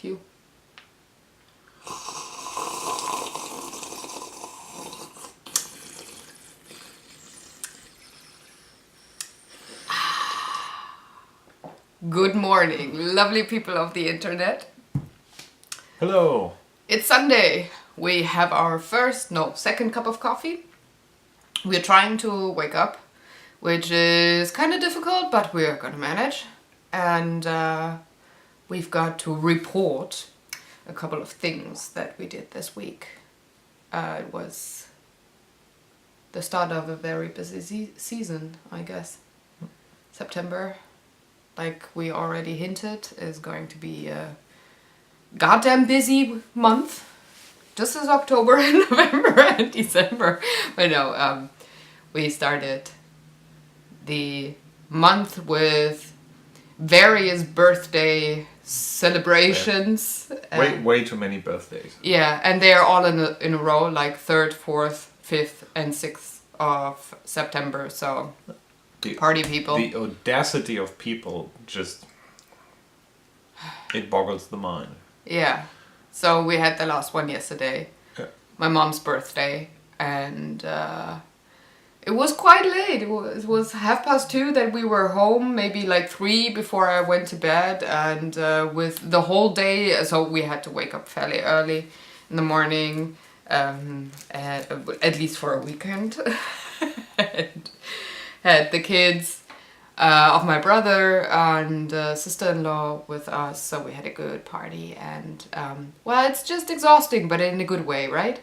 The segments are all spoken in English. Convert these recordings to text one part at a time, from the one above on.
you. Good morning, lovely people of the internet. Hello. It's Sunday. We have our second cup of coffee. We're trying to wake up, which is kind of difficult, but we're gonna manage. And we've got to report a couple of things that we did this week. It was the start of a very busy season, I guess. September, like we already hinted, is going to be a goddamn busy month. Just as October and November and December. But no, we started the month with various birthday celebrations. Way too many birthdays. Yeah, and they're all in a row, like 3rd, 4th, 5th, and 6th of September. So, party people. The audacity of people it boggles the mind. Yeah. So we had the last one yesterday. Yeah. My mom's birthday, and it was quite late. It was 2:30 that we were home, maybe like 3 before I went to bed, and with the whole day, so we had to wake up fairly early in the morning, at least for a weekend, and had the kids of my brother and sister-in-law with us, so we had a good party, and well, it's just exhausting, but in a good way, right?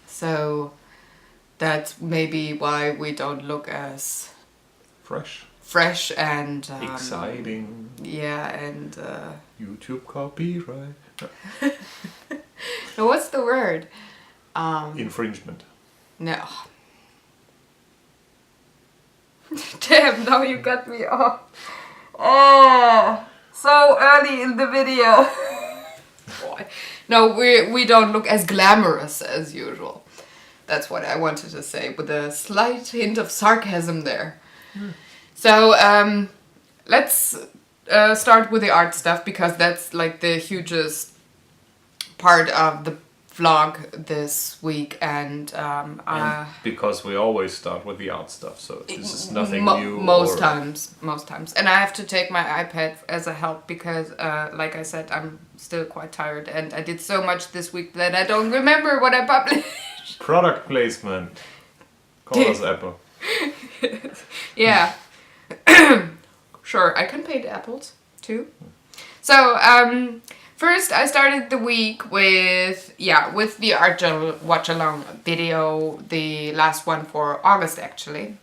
So that's maybe why we don't look as fresh and exciting. Yeah, and YouTube copyright. no, what's the word? Infringement. No. Damn, now you got me off. Oh, so early in the video. Boy. No, we don't look as glamorous as usual. That's what I wanted to say, with a slight hint of sarcasm there. So, let's start with the art stuff, because that's like the hugest part of the vlog this week, and because we always start with the art stuff, so this is nothing new. Most times, and I have to take my iPad as a help, because like I said, I'm still quite tired, and I did so much this week that I don't remember what I published. Product placement. Call us Apple. Yeah. Sure, I can paint apples too. So first, I started the week with the Art Journal watch along video, the last one for August actually.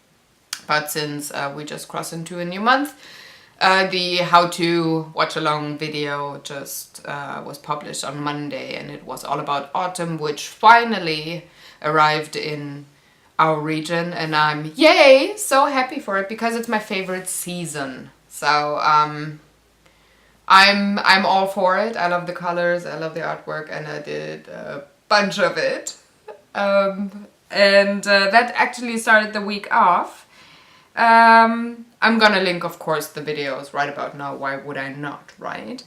But since we just crossed into a new month, the how to watch along video just was published on Monday, and it was all about autumn, which finally arrived in our region, and I'm so happy for it, because it's my favorite season. So I'm all for it. I love the colors, I love the artwork, and I did a bunch of it. And that actually started the week off. I'm gonna link, of course, the videos right about now. Why would I not, right?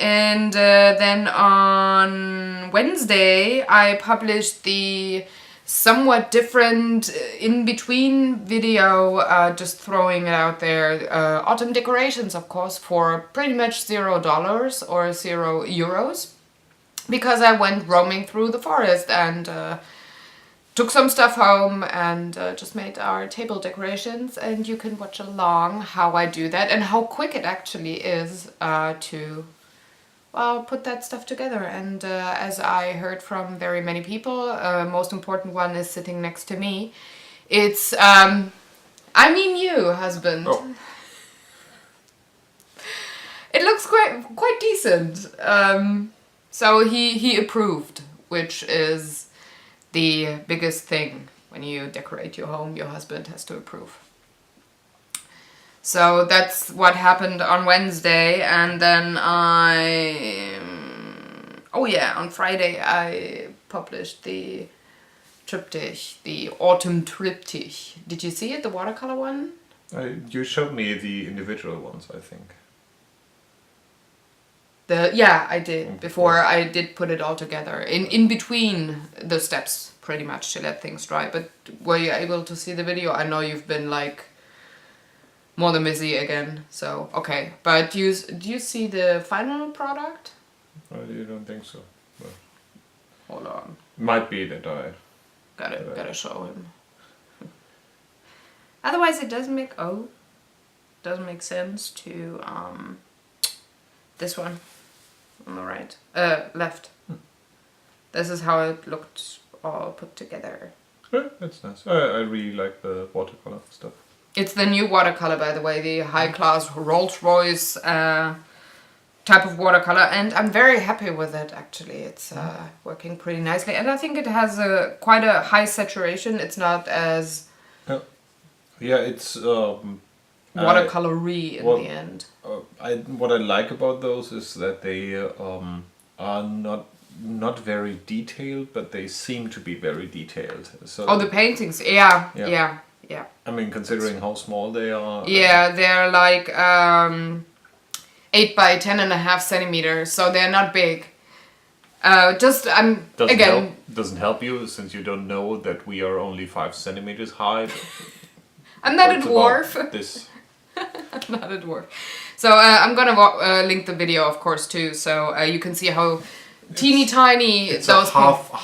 And then on Wednesday, I published the somewhat different in-between video, just throwing it out there, autumn decorations, of course, for pretty much $0 or €0, because I went roaming through the forest and took some stuff home and just made our table decorations, and you can watch along how I do that and how quick it actually is to put that stuff together. And as I heard from very many people, most important one is sitting next to me. It's you, husband. Oh. It looks quite decent. So he approved, which is the biggest thing when you decorate your home. Your husband has to approve. So that's what happened on Wednesday, and then on Friday I published the triptych, the autumn triptych. Did you see it, the watercolor one? You showed me the individual ones, I think. I did. Before I did put it all together. In between the steps, pretty much, to let things dry. But were you able to see the video? I know you've been like more than busy again. So, okay. But do you see the final product? I don't think so. But Hold on. might be that I... Gotta show him. Otherwise it doesn't make sense to this one on the right. Left. This is how it looked all put together. Yeah, that's nice. I really like the watercolor stuff. It's the new watercolor, by the way, the high-class Rolls-Royce type of watercolor, and I'm very happy with it, actually. It's working pretty nicely, and I think it has quite a high saturation. It's not as it's watercolor-y in the end. what I like about those is that they are not very detailed, but they seem to be very detailed. So the paintings, yeah. I mean, considering how small they are. Yeah, they're like 8 by 10.5 centimeters, so they're not big. Doesn't help you, since you don't know that we are only 5 centimeters high. I'm not a dwarf. This. I'm not a dwarf. So I'm gonna link the video, of course, too, so you can see how teeny tiny those half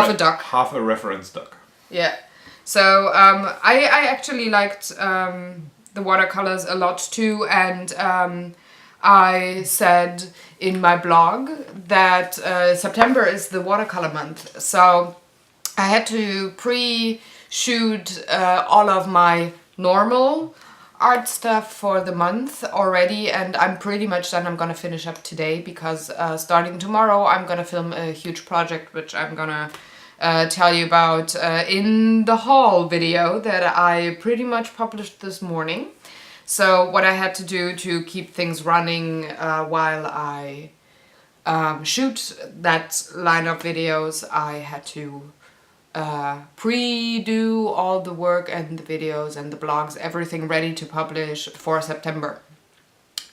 a duck, half a reference duck. Yeah. So I actually liked the watercolors a lot too, and I said in my blog that September is the watercolor month, so I had to pre-shoot all of my normal art stuff for the month already, and I'm pretty much done. I'm gonna finish up today because starting tomorrow I'm gonna film a huge project which I'm gonna tell you about in the haul video that I pretty much published this morning. So what I had to do to keep things running while I shoot that line of videos, I had to pre-do all the work and the videos and the blogs, everything ready to publish for September.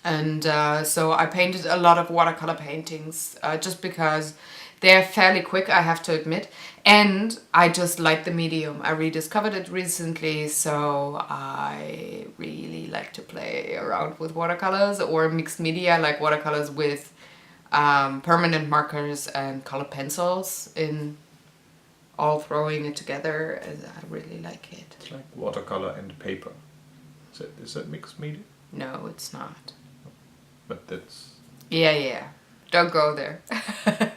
And so I painted a lot of watercolor paintings just because they're fairly quick, I have to admit, and I just like the medium. I rediscovered it recently, so I really like to play around with watercolors or mixed media, like watercolors with permanent markers and colored pencils in all throwing it together. I really like it. It's like watercolor and paper. Is that mixed media? No, it's not. But that's... Yeah. Don't go there.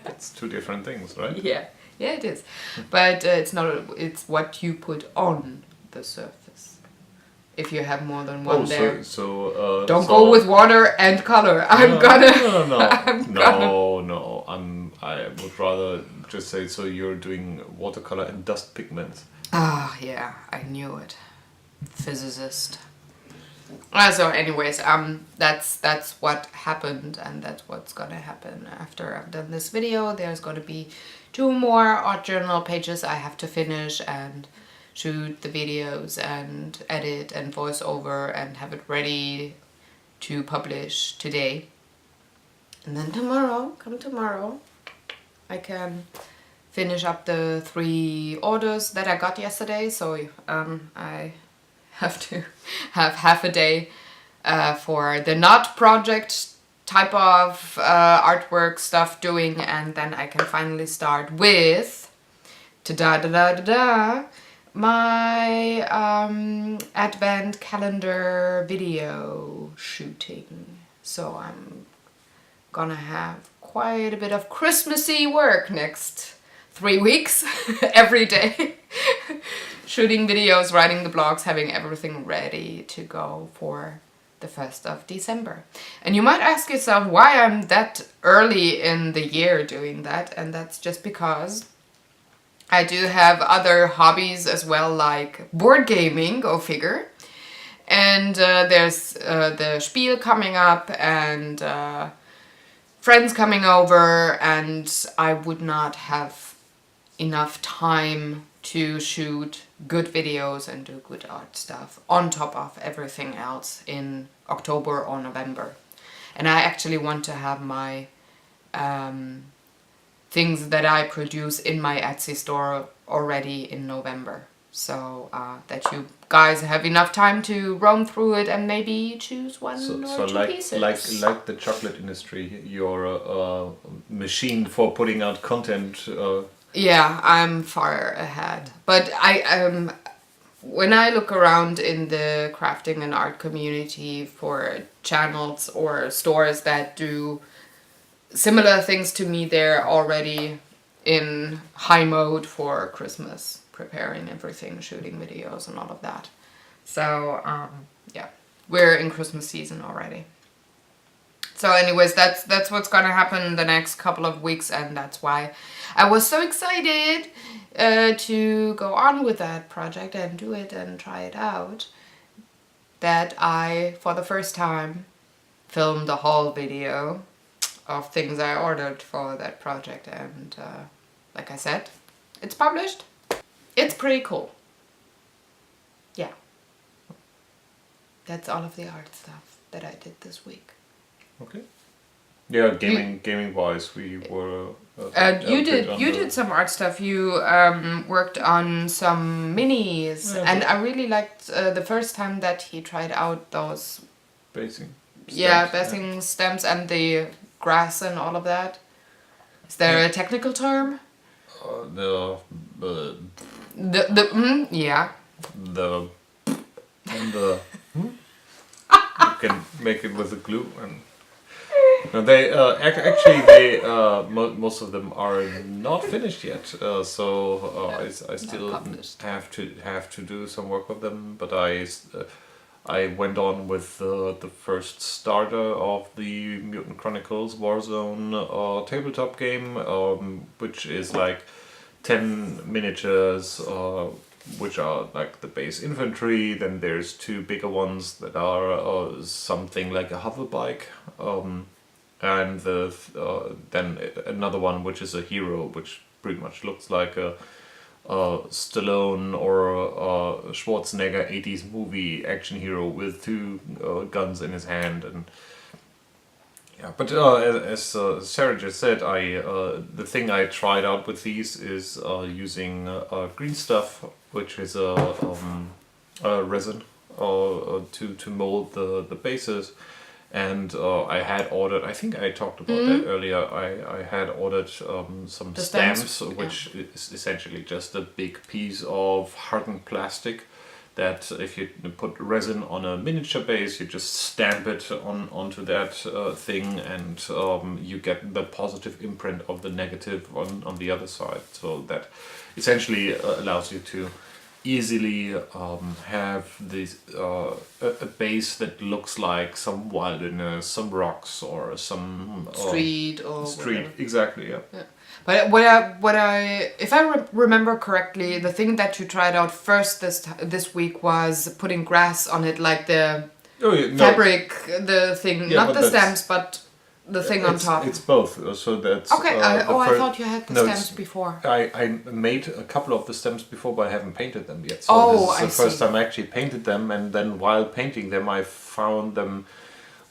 It's two different things, right? Yeah, it is. But it's not. It's what you put on the surface. If you have more than one there. Don't go with water and color. No. I would rather just say, so you're doing watercolor and dust pigments. Ah, yeah, I knew it. Physicist. So anyways, that's what happened, and that's what's gonna happen after I've done this video. There's gonna be 2 more art journal pages I have to finish and shoot the videos and edit and voice over and have it ready to publish today. And then tomorrow, I can finish up the 3 orders that I got yesterday. So I have to have half a day for the not project type of artwork stuff doing, and then I can finally start with my advent calendar video shooting. So I'm gonna have quite a bit of Christmassy work next 3 weeks every day. Shooting videos, writing the blogs, having everything ready to go for the 1st of December. And you might ask yourself why I'm that early in the year doing that, and that's just because I do have other hobbies as well, like board gaming, go figure. And there's the Spiel coming up and friends coming over, and I would not have enough time to shoot good videos and do good art stuff on top of everything else in October or November. And I actually want to have my things that I produce in my Etsy store already in November. So that you guys have enough time to roam through it and maybe choose one or two pieces. Like the chocolate industry, you're a machine for putting out content. Yeah, I'm far ahead. But when I look around in the crafting and art community for channels or stores that do similar things to me, they're already in high mode for Christmas, preparing everything, shooting videos and all of that. So yeah, we're in Christmas season already. So anyways, that's what's gonna happen the next couple of weeks, and that's why I was so excited to go on with that project and do it and try it out, that I, for the first time, filmed a whole video of things I ordered for that project, and like I said, it's published. It's pretty cool. Yeah. That's all of the art stuff that I did this week. Okay. Yeah, gaming wise, we were. You did some art stuff. You worked on some minis, and I really liked the first time that he tried out those. Basing. Basing stems and the grass and all of that. Is there a technical term? The and the you can make it with a glue and. No, they most of them are not finished yet. I still have to do some work with them. But I went on with the first starter of the Mutant Chronicles Warzone tabletop game, which is like 10 miniatures, which are like the base infantry. Then there's two bigger ones that are something like a hover bike. And then another one which is a hero, which pretty much looks like a Stallone or a Schwarzenegger 80s movie action hero with two guns in his hand. And yeah, but as Sarah just said, the thing I tried out with these is using green stuff, which is a resin to mold the bases. And I had ordered, I think I talked about that earlier, I had ordered some stamps, which is essentially just a big piece of hardened plastic that if you put resin on a miniature base, you just stamp it onto that thing, and you get the positive imprint of the negative on the other side. So that essentially allows you to easily have this a base that looks like some wilderness, some rocks, or some street or street. Whatever. Exactly, yeah. But if I remember correctly, the thing that you tried out first this week was putting grass on it, like the fabric, the thing, not the stems, but the thing on top. It's both. So that's okay. I thought you had the stems before. I made a couple of the stems before, but I haven't painted them yet. So this is the first time I actually painted them, and then while painting them, I found them.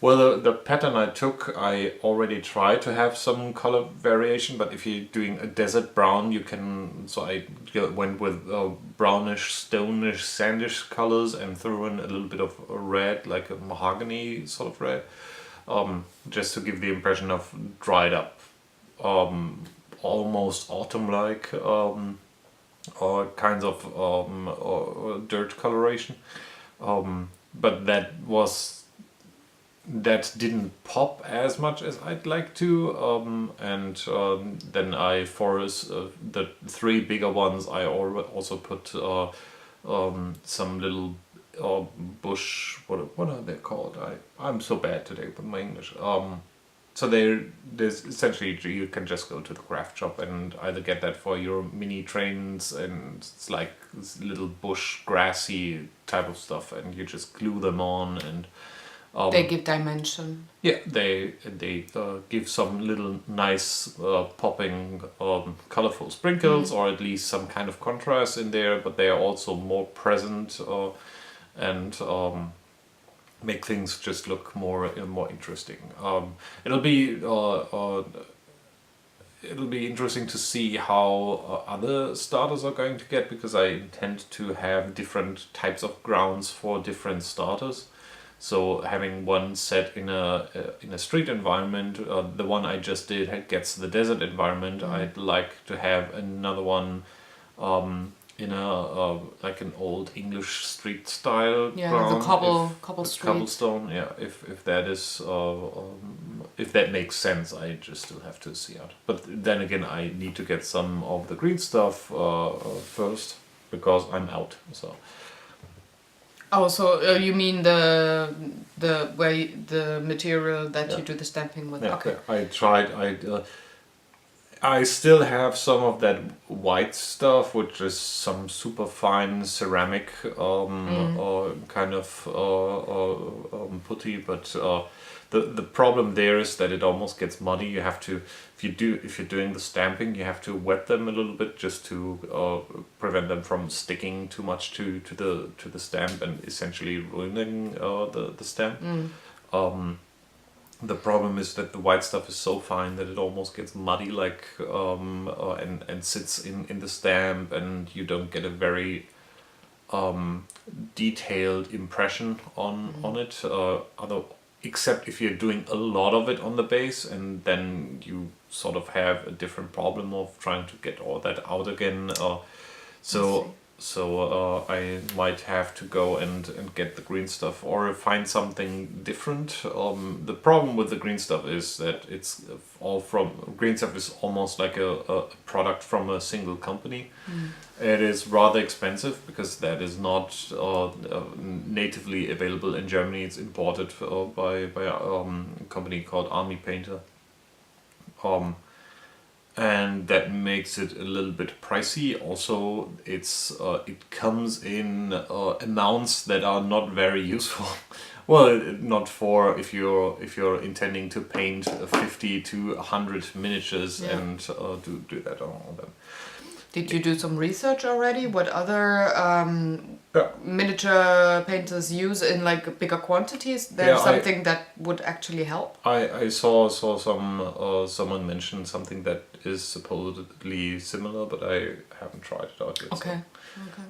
Well, the pattern I took, I already tried to have some color variation, but if you're doing a desert brown, you can. So I went with brownish, stonish, sandish colors and threw in a little bit of red, like a mahogany sort of red. Just to give the impression of dried up, almost autumn-like kinds of dirt coloration, but that didn't pop as much as I'd like to, and then for the three bigger ones I also put some little bush, what are they called? I'm so bad today with my English. So there's essentially, you can just go to the craft shop and either get that for your mini trains, and it's like this little bush grassy type of stuff, and you just glue them on, and they give dimension. Yeah, they give some little nice popping colorful sprinkles, or at least some kind of contrast in there, but they are also more present and make things just look more interesting. It'll be it'll be interesting to see how other starters are going to get, because I intend to have different types of grounds for different starters. So having one set in a street environment, the one I just did gets the desert environment. I'd like to have another one in a like an old English street style ground. The cobble street. Cobblestone. Yeah, if that is if that makes sense, I just still have to see out. But then again, I need to get some of the green stuff first, because I'm out. So. Oh, so you mean the material that you do the stamping with? Yeah, okay. I tried. I still have some of that white stuff, which is some super fine ceramic kind of putty, but the problem there is that it almost gets muddy. You have to, if you're doing the stamping, you have to wet them a little bit just to prevent them from sticking too much to the stamp and essentially ruining the stamp. The problem is that the white stuff is so fine that it almost gets muddy, like and sits in the stamp, and you don't get a very detailed impression on it. Except if you're doing a lot of it on the base, and then you sort of have a different problem of trying to get all that out again. So I might have to go and get the green stuff or find something different. The problem with the green stuff is that it's all from green stuff is almost like a product from a single company. It is rather expensive because that is not natively available in Germany. It's imported by a company called Army Painter. And that makes it a little bit pricey. Also, it comes in amounts that are not very useful. Well, not for if you're intending to paint 50 to 100 miniatures and do that on all them. Did you do some research already? What other miniature painters use in like bigger quantities? There's something that would actually help. I saw someone mention something that is supposedly similar, but I haven't tried it out yet. Okay.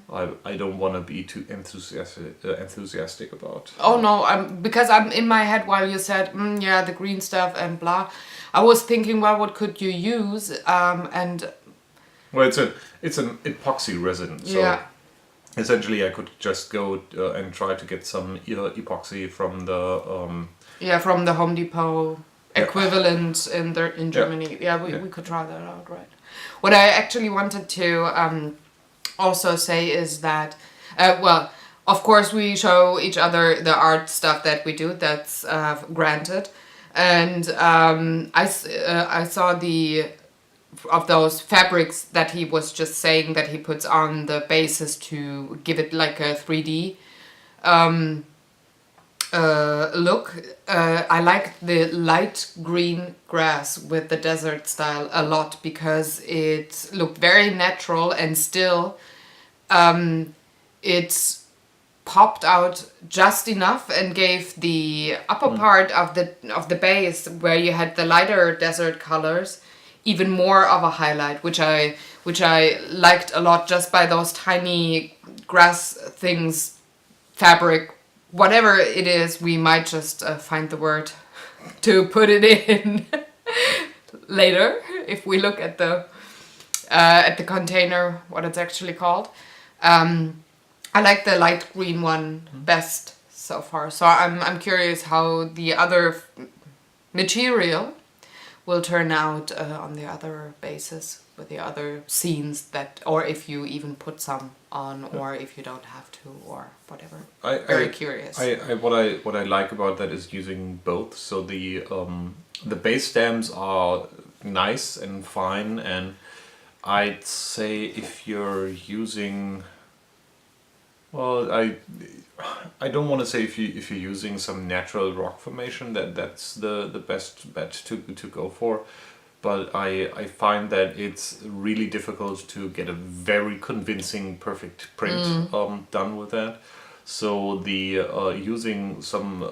So I don't want to be too enthusiastic about. Oh no, because I'm in my head while you said the green stuff and blah. I was thinking, well, what could you use? And well, it's an epoxy resin. So essentially, I could just go and try to get some epoxy from the from the Home Depot equivalent in Germany. We could try that out, right? What I actually wanted to also say is that of course we show each other the art stuff that we do. That's granted, and I saw of those fabrics that he was just saying that he puts on the bases to give it like a 3D look. I like the light green grass with the desert style a lot because it looked very natural, and still it popped out just enough and gave the upper part of the base where you had the lighter desert colors even more of a highlight, which I liked a lot, just by those tiny grass things, fabric, whatever it is. We might just find the word to put it in later if we look at the container, what it's actually called. I like the light green one best so far. So I'm curious how the other material will turn out on the other bases with the other scenes or if you even put some on, or if you don't have to, or whatever. Very curious. What I like about that is using both. So the base stamps are nice and fine, and I'd say if you're using, well, I don't want to say if you're using some natural rock formation that's the best bet to go for, but I find that it's really difficult to get a very convincing perfect print done with that. So the using some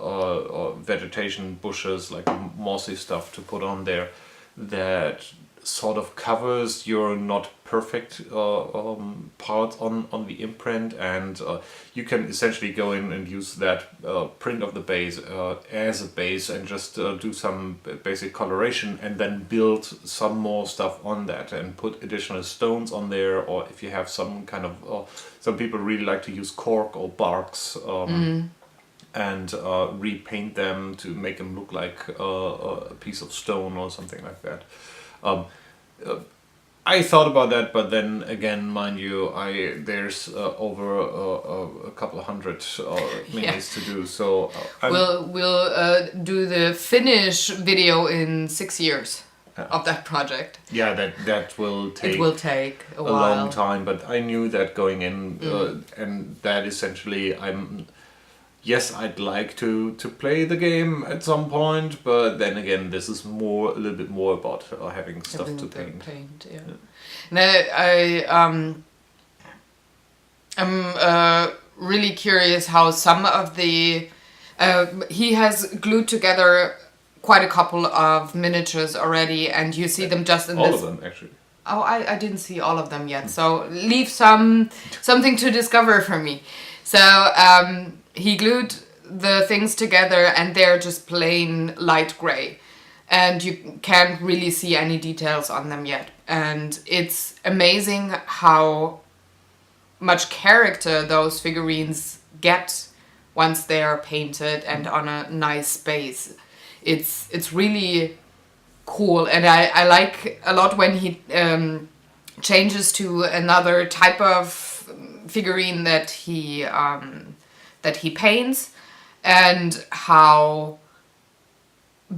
vegetation bushes, like mossy stuff to put on there, that sort of covers your not perfect parts on the imprint, and you can essentially go in and use that print of the base as a base and just do some basic coloration and then build some more stuff on that and put additional stones on there, or if you have some kind of some people really like to use cork or barks and repaint them to make them look like a piece of stone or something like that. I thought about that, but then again, mind you, there's over a couple of hundred minis to do. So we'll do the finish video in 6 years of that project. Yeah, that will take. It will take a while. Long time, but I knew that going in, and that essentially Yes, I'd like to play the game at some point, but then again, this is a little bit more about having stuff to paint. Yeah. Now, I'm really curious how some of the he has glued together quite a couple of miniatures already, and you see them just in all of them actually. Oh, I didn't see all of them yet, so leave something to discover for me. So he glued the things together and they're just plain light gray. And you can't really see any details on them yet. And it's amazing how much character those figurines get once they are painted and on a nice base. It's really cool, and I like a lot when he changes to another type of figurine that he paints, and how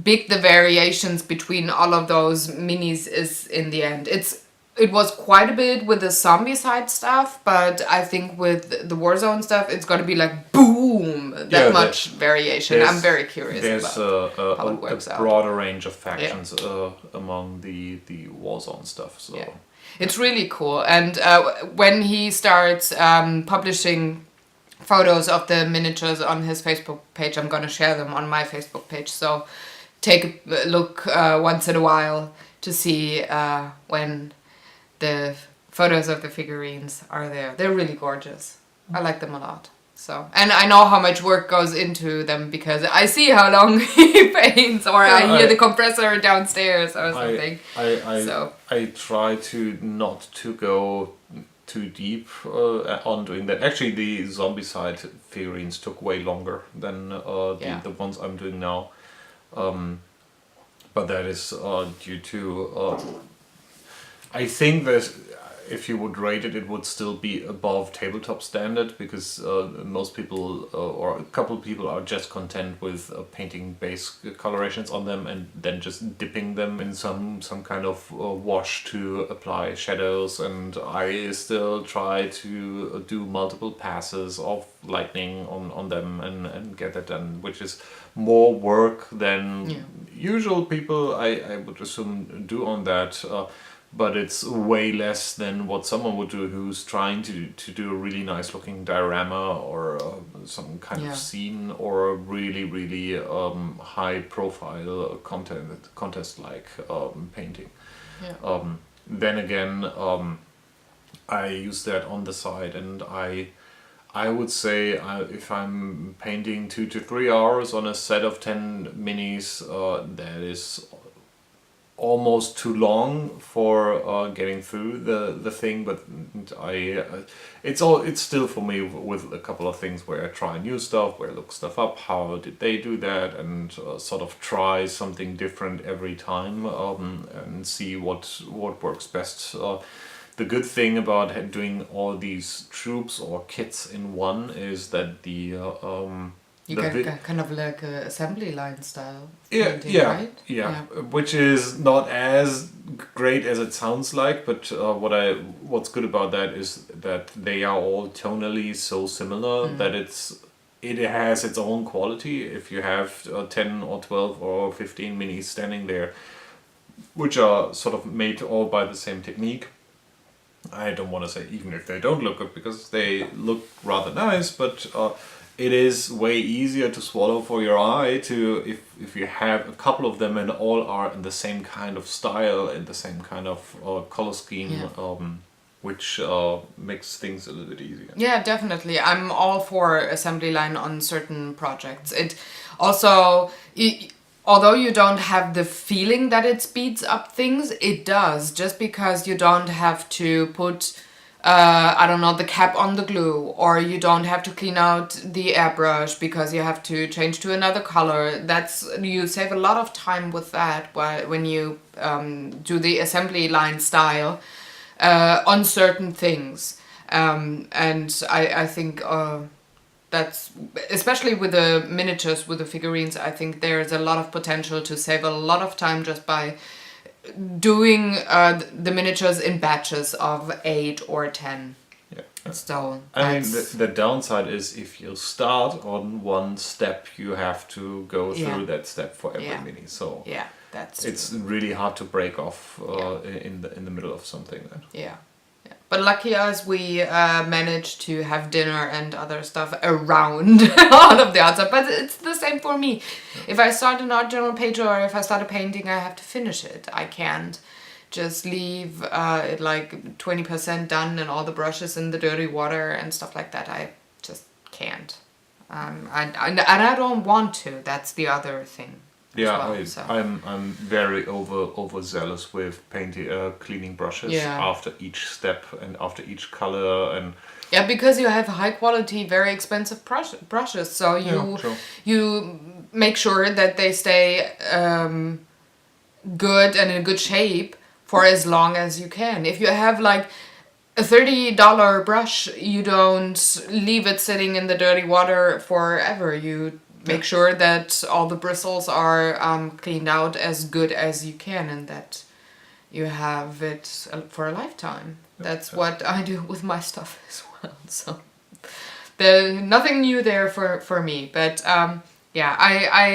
big the variations between all of those minis is in the end. It was quite a bit with the Zombicide stuff, but I think with the Warzone stuff, it's going to be like boom, much variation. I'm very curious about how it works out. There's a broader range of factions among the Warzone stuff. So yeah. It's really cool. And when he starts publishing photos of the miniatures on his Facebook page, I'm going to share them on my Facebook page. So take a look once in a while to see when the photos of the figurines are there. They're really gorgeous. I like them a lot. So, and I know how much work goes into them because I see how long he paints, or I hear the compressor downstairs or something. I try to not to go too deep on doing that. Actually, the Zombicide figurines took way longer than the ones I'm doing now. But that is due to I think that if you would rate it, it would still be above tabletop standard, because most people or a couple of people are just content with painting base colorations on them and then just dipping them in some kind of wash to apply shadows, and I still try to do multiple passes of lightning on them and get that done, which is more work than usual people I would assume do on that. But it's way less than what someone would do who's trying to do a really nice looking diorama or some kind of scene, or a really, really high profile contest like painting. Yeah. Then again, I use that on the side, and I would say if I'm painting 2 to 3 hours on a set of 10 minis, that is almost too long for getting through the thing, but it's still for me with a couple of things where I try new stuff, where I look stuff up, how did they do that, and sort of try something different every time and see what works best. The good thing about doing all these troops or kits in one is that you get kind of like a assembly line style painting, right? Yeah, which is not as great as it sounds like, but what's good about that is that they are all tonally so similar that it has its own quality. If you have 10 or 12 or 15 minis standing there, which are sort of made all by the same technique, I don't want to say even if they don't look good, because they look rather nice, but it is way easier to swallow for your eye to if you have a couple of them and all are in the same kind of style and the same kind of color scheme, which makes things a little bit easier. Yeah, definitely. I'm all for assembly line on certain projects. It also, although you don't have the feeling that it speeds up things, it does. Just because you don't have to put, I don't know, the cap on the glue, or you don't have to clean out the airbrush because you have to change to another color. You save a lot of time with that when you do the assembly line style on certain things. And I think that's, especially with the miniatures, with the figurines, I think there's a lot of potential to save a lot of time just by doing the miniatures in batches of 8 or 10. Yeah. So I mean, the downside is if you start on one step, you have to go through that step for every mini. So yeah, it's really hard to break off in the middle of something. Then. Yeah. But lucky us, we managed to have dinner and other stuff around all of the art stuff. But it's the same for me. Yeah. If I start an art journal page or if I start a painting, I have to finish it. I can't just leave it like 20% done and all the brushes in the dirty water and stuff like that. I just can't. And I don't want to. That's the other thing. Yeah, well, I'm very overzealous with painting, cleaning brushes after each step and after each color and. Yeah, because you have high quality, very expensive brushes, so you make sure that they stay good and in good shape for as long as you can. If you have like a $30 brush, you don't leave it sitting in the dirty water forever. You make sure that all the bristles are cleaned out as good as you can and that you have it for a lifetime. That's what I do with my stuff as well. So there's nothing new there for me. But I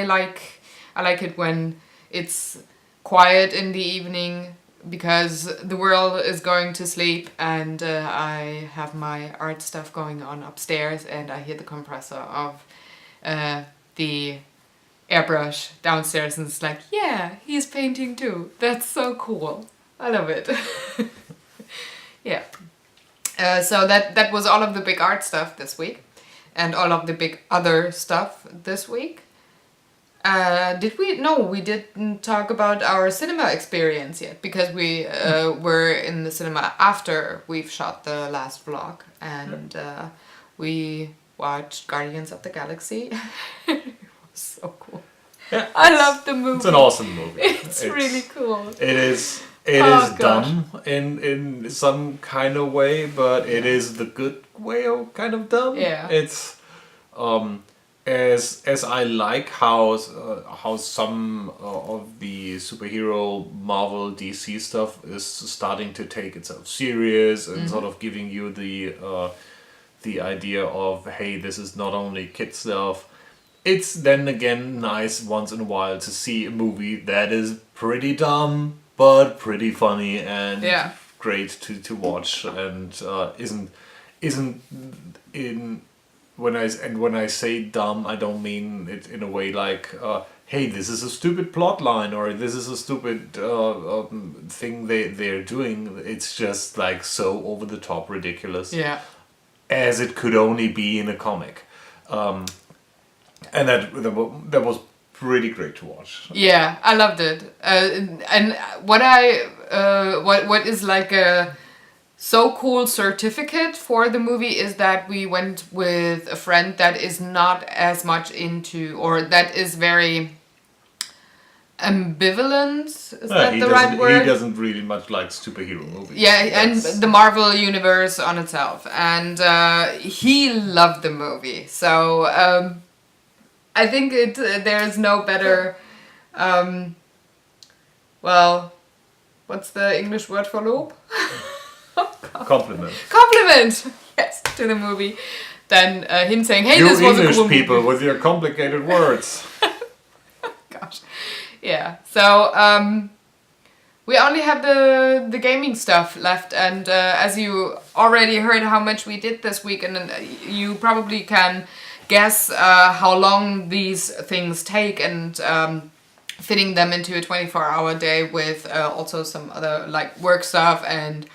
like it when it's quiet in the evening because the world is going to sleep and I have my art stuff going on upstairs and I hear the compressor of the airbrush downstairs and it's like, yeah, he's painting too. That's so cool. I love it. Yeah. So that was all of the big art stuff this week and all of the big other stuff this week. Did we? No, we didn't talk about our cinema experience yet because we were in the cinema after we've shot the last vlog and we watched Guardians of the Galaxy. It was so cool. Yeah, I love the movie. It's an awesome movie. It's really cool. It is dumb in some kind of way, but it is the good way of kind of dumb. Yeah. It's as I like how some of the superhero Marvel DC stuff is starting to take itself serious and sort of giving you the idea of, hey, this is not only kid stuff. It's then again nice once in a while to see a movie that is pretty dumb but pretty funny and great to watch and isn't in when I say dumb, I don't mean it in a way like hey, this is a stupid plot line or this is a stupid thing they're doing. It's just like so over the top ridiculous. Yeah. As it could only be in a comic. And that was pretty great to watch. Yeah, I loved it. And what is like a so cool certificate for the movie is that we went with a friend that is not as much into, or that is very ambivalent. Is that the right word? He doesn't really much like superhero movies. Yeah, and the Marvel universe on itself. And he loved the movie. So I think there's no better, well, what's the English word for lob? Compliment. Compliment, yes, to the movie. Than him saying, hey, this was a cool movie. You English people with your complicated words. Gosh. Yeah, so we only have the gaming stuff left, and as you already heard how much we did this week, and you probably can guess how long these things take and fitting them into a 24-hour day with also some other like work stuff and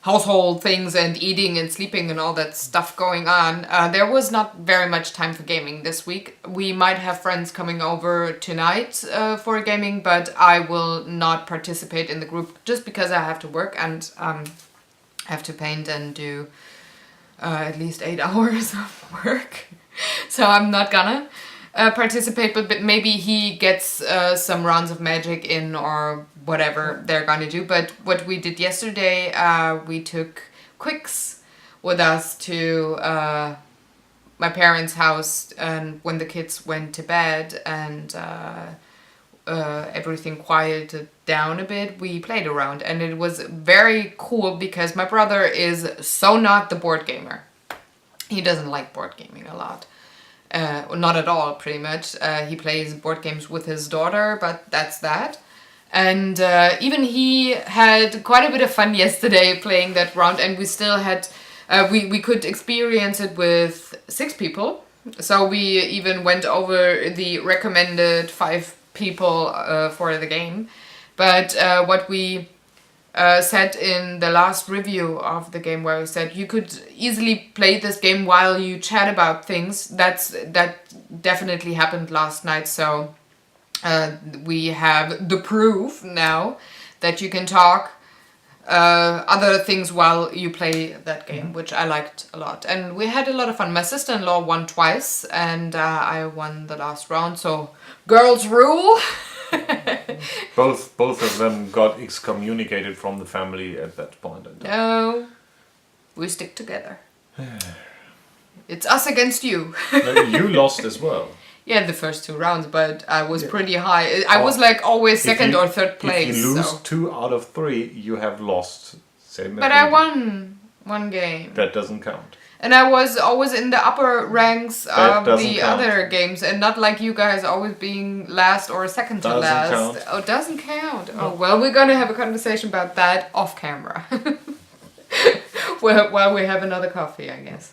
household things and eating and sleeping and all that stuff going on. There was not very much time for gaming this week. We might have friends coming over tonight for gaming, but I will not participate in the group just because I have to work and have to paint and do at least 8 hours of work. So I'm not gonna participate, but maybe he gets some rounds of Magic in or whatever they're gonna do. But what we did yesterday, we took Quicks with us to my parents' house, and when the kids went to bed and everything quieted down a bit, we played around, and it was very cool because my brother is so not the board gamer. He doesn't like board gaming a lot. Not at all, pretty much. He plays board games with his daughter, but that's that. And even he had quite a bit of fun yesterday playing that round, and we still had, we could experience it with 6 people. So we even went over the recommended 5 people for the game. But what we said in the last review of the game, where we said you could easily play this game while you chat about things, that definitely happened last night. So we have the proof now that you can talk other things while you play that game, which I liked a lot. And we had a lot of fun. My sister-in-law won twice, and I won the last round. So girls rule. Both of them got excommunicated from the family at that point. No, we stick together. It's us against you. No, you lost as well. Yeah, the first 2 rounds, but I was pretty high. I was like always second or third place. If you lose so. 2 out of 3, you have lost. Same. But I won 1 game. That doesn't count. And I was always in the upper ranks of the other games, and not like you guys always being last or second to last. Count. Oh, it doesn't count. No. Oh, well, we're gonna have a conversation about that off camera. While we have another coffee, I guess.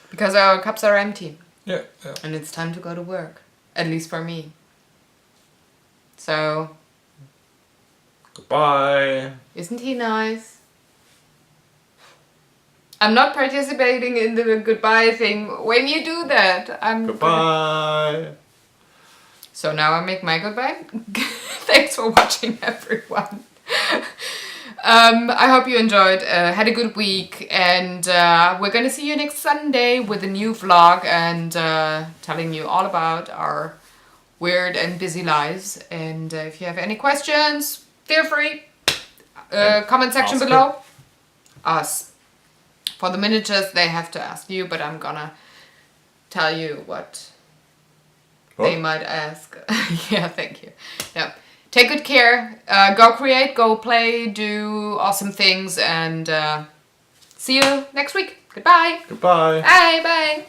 Because our cups are empty. Yeah. And it's time to go to work. At least for me. So. Goodbye. Isn't he nice? I'm not participating in the goodbye thing. When you do that, I'm... Goodbye. So now I make my goodbye. Thanks for watching, everyone. I hope you enjoyed, had a good week, and we're gonna see you next Sunday with a new vlog and telling you all about our weird and busy lives. And if you have any questions, feel free. Comment section below. Us. For the miniatures, they have to ask you, but I'm gonna tell you what they might ask. Yeah, thank you. Yeah. Take good care. Go create, go play, do awesome things, and see you next week. Goodbye. Goodbye. Bye. Bye.